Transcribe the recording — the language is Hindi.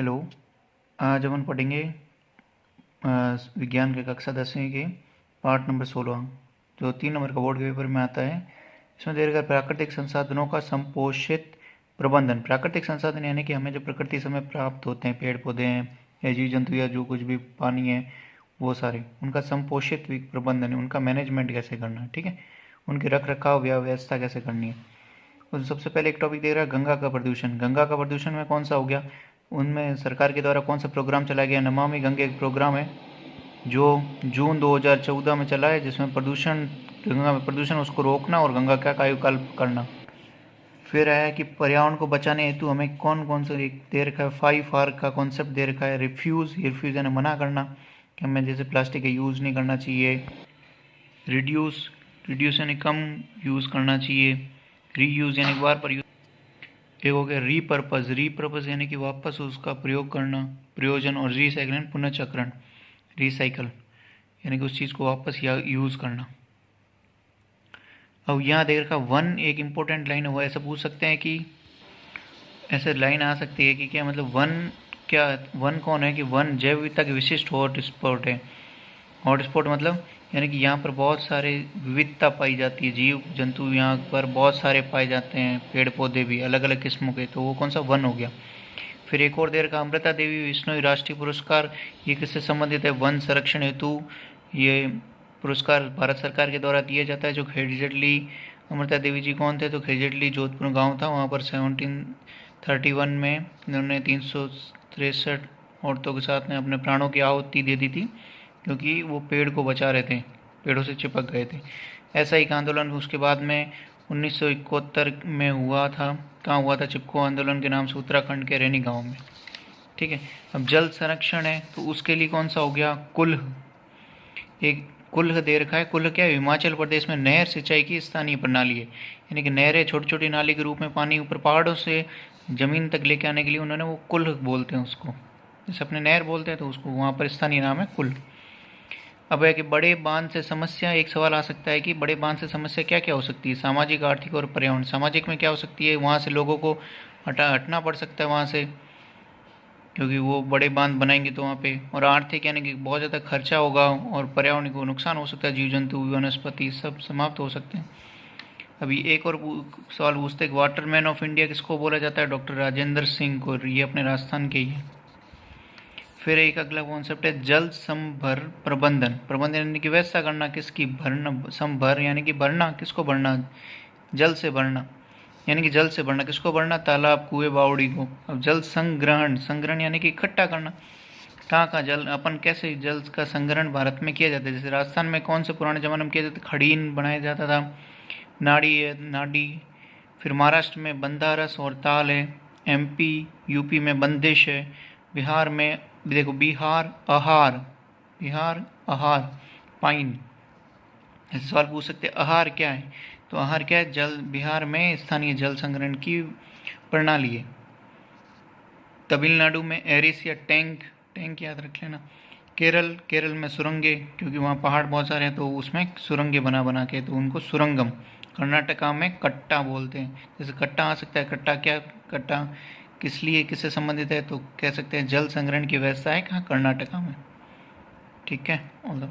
हेलो। आज अपन पढ़ेंगे विज्ञान के कक्षा 10वीं के पार्ट नंबर 16 जो 3 नंबर का बोर्ड के पेपर में आता है। इसमें दे रखा प्राकृतिक संसाधनों का संपोषित प्रबंधन। प्राकृतिक संसाधन यानी कि हमें जो प्रकृति से हमें प्राप्त होते हैं, पेड़ पौधे हैं या जीव जंतु या जो कुछ भी पानी है, वो सारे उनका संपोषित प्रबंधन है, उनका मैनेजमेंट कैसे करना है, ठीक है, उनके रख रखाव या व्यवस्था कैसे करनी है। और सबसे पहले एक टॉपिक दे रहा है गंगा का प्रदूषण। गंगा का प्रदूषण में कौन सा हो गया, उनमें सरकार के द्वारा कौन सा प्रोग्राम चलाया गया। नमामि गंगे एक प्रोग्राम है जो जून 2014 में चला है, जिसमें प्रदूषण, गंगा में प्रदूषण उसको रोकना और गंगा का कायाकल्प करना। फिर आया कि पर्यावरण को बचाने हेतु हमें कौन कौन सा दे रखा है, 5R का कॉन्सेप्ट दे रखा है। रिफ्यूज़ यानी मना करना, कि हमें जैसे प्लास्टिक का यूज़ नहीं करना चाहिए। रिड्यूस यानी कम यूज़ करना चाहिए। रीयूज़ यानी बार पर यूज। एक हो गया रीपर्पज़ यानी कि वापस उसका प्रयोग करना, प्रयोजन। और रीसाइकल यानी पुनर्चक्रण, रिसाइकल यानी कि उस चीज़ को वापस या यूज़ करना। अब यहाँ देख रखा वन एक इम्पोर्टेंट लाइन हुआ, ऐसा पूछ सकते हैं कि ऐसे लाइन आ सकती है कि क्या मतलब वन कौन है, कि वन जैव विविधता की विशिष्ट हॉटस्पॉट है। हॉटस्पॉट मतलब यानी कि यहाँ पर बहुत सारे विविधता पाई जाती है, जीव जंतु यहाँ पर बहुत सारे पाए जाते हैं, पेड़ पौधे भी अलग अलग किस्मों के, तो वो कौन सा वन हो गया। फिर एक और देर का अमृता देवी विश्नोई राष्ट्रीय पुरस्कार, ये किससे संबंधित है, वन संरक्षण हेतु ये पुरस्कार भारत सरकार के द्वारा दिया जाता है। जो खेजड़ली अमृता देवी जी कौन थे, तो खेजड़ली जोधपुर गाँव था, वहाँ पर 1731 में इन्होंने 363 औरतों के साथ में अपने प्राणों की आहुति दे दी थी, क्योंकि वो पेड़ को बचा रहे थे, पेड़ों से चिपक गए थे। ऐसा एक आंदोलन उसके बाद में 1971 में हुआ था। कहाँ हुआ था, चिपको आंदोलन के नाम से, उत्तराखंड के रैनी गांव में, ठीक है। अब जल संरक्षण है तो उसके लिए कौन सा हो गया, कुल्ह। एक कुल्ह दे रखा है। कुल्ह क्या है, हिमाचल प्रदेश में नहर सिंचाई की स्थानीय प्रणाली है, यानी कि नहरें छोटी छोटी नाली के रूप में पानी ऊपर पहाड़ों से ज़मीन तक लेके आने के लिए उन्होंने वो कुल्ह बोलते हैं उसको, जैसे अपने नहर बोलते हैं तो उसको वहाँ पर स्थानीय नाम है कुल्ह। अब है कि बड़े बांध से समस्या, एक सवाल आ सकता है कि बड़े बांध से समस्या क्या क्या हो सकती है, सामाजिक, आर्थिक और पर्यावरण। सामाजिक में क्या हो सकती है, वहाँ से लोगों को हटना पड़ सकता है वहाँ से, क्योंकि वो बड़े बांध बनाएंगे तो वहाँ पे। और आर्थिक यानी कि बहुत ज़्यादा खर्चा होगा, और पर्यावरण को नुकसान हो सकता है, जीव जंतु वनस्पति सब समाप्त हो सकते हैं। अभी एक और सवाल पूछते हैं, वाटरमैन ऑफ इंडिया किसको बोला जाता है, डॉक्टर राजेंद्र सिंह को, ये अपने राजस्थान के ही है। फिर एक अगला कॉन्सेप्ट है जल संभर प्रबंधन यानी कि व्यवस्था करना, किसकी, भरना। संभर यानी कि भरना, किसको भरना, जल से भरना, यानी कि जल से भरना किसको भरना, तालाब, कुएं, बावड़ी को। अब जल संग्रहण यानी कि इकट्ठा करना, कहाँ कहाँ जल, अपन कैसे जल का संग्रहण भारत में किया जाता है। जैसे राजस्थान में कौन से पुराने ज़माने में किया जाता, खड़ीन बनाया जाता था, नाड़ी। फिर महाराष्ट्र में बंदारस और ताल है, MP UP में बंदिश है, बिहार में देखो बिहार आहार पाइन। ऐसे सवाल पूछ सकते हैं आहार क्या है, तो आहार क्या है, जल, बिहार में स्थानीय जल संग्रहण की प्रणाली है। तमिलनाडु में एरिस या टैंक याद रख लेना। केरल में सुरंगे, क्योंकि वहाँ पहाड़ बहुत सारे हैं तो उसमें सुरंगे बना के, तो उनको सुरंगम। कर्नाटका में कट्टा बोलते हैं, जैसे कट्टा आ सकता है, कट्टा किस लिए, किससे संबंधित है, तो कह सकते हैं जल संग्रहण की व्यवस्था है कहाँ, कर्नाटका में, ठीक है। All the